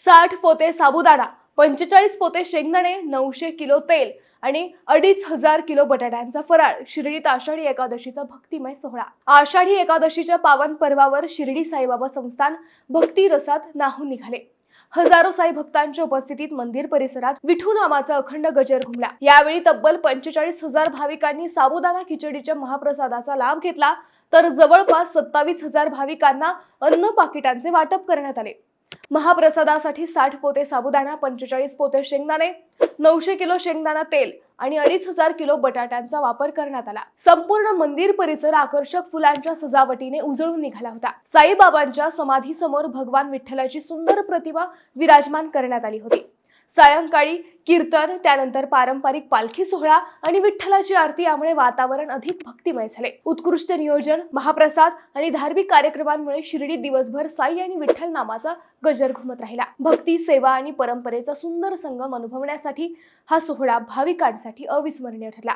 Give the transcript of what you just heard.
60 पोते साबुदाणा, 45 पोते शेंगदाणे, 900 किलो तेल आणि 2500 किलो बटाट्यांचा फराळ. शिर्डीत आषाढी एकादशीचा भक्तिमय सोहळा. आषाढी एकादशीच्या पावन पर्वावर शिर्डी साईबाबा संस्थान भक्ती रसात न्हाऊन निघाले. हजारो साई भक्तांच्या उपस्थितीत मंदिर परिसरात विठू नामाचा अखंड गजर घुमला. यावेळी तब्बल 45,000 भाविकांनी साबुदाणा खिचडीच्या महाप्रसादाचा लाभ घेतला, तर जवळपास 27,000 भाविकांना अन्न पाकिटांचे वाटप करण्यात आले. महाप्रसादासाठी 60 पोते साबुदाणा, 45 पोते शेंगदाणे, 900 किलो शेंगदाणा तेल आणि 2500 किलो बटाट्यांचा वापर करण्यात आला. संपूर्ण मंदिर परिसर आकर्षक फुलांच्या सजावटीने उजळून निघाला होता. साईबाबांच्या समाधीसमोर भगवान विठ्ठलाची सुंदर प्रतिमा विराजमान करण्यात आली होती. सायंकाळी कीर्तन, त्यानंतर पारंपरिक पालखी सोहळा आणि विठ्ठलाची आरती यामुळे वातावरण अधिक भक्तिमय झाले. उत्कृष्ट नियोजन, महाप्रसाद आणि धार्मिक कार्यक्रमांमुळे शिर्डीत दिवसभर साई आणि विठ्ठल नामाचा गजर घुमत राहिला. भक्ती, सेवा आणि परंपरेचा सुंदर संगम अनुभवण्यासाठी हा सोहळा भाविकांसाठी अविस्मरणीय ठरला.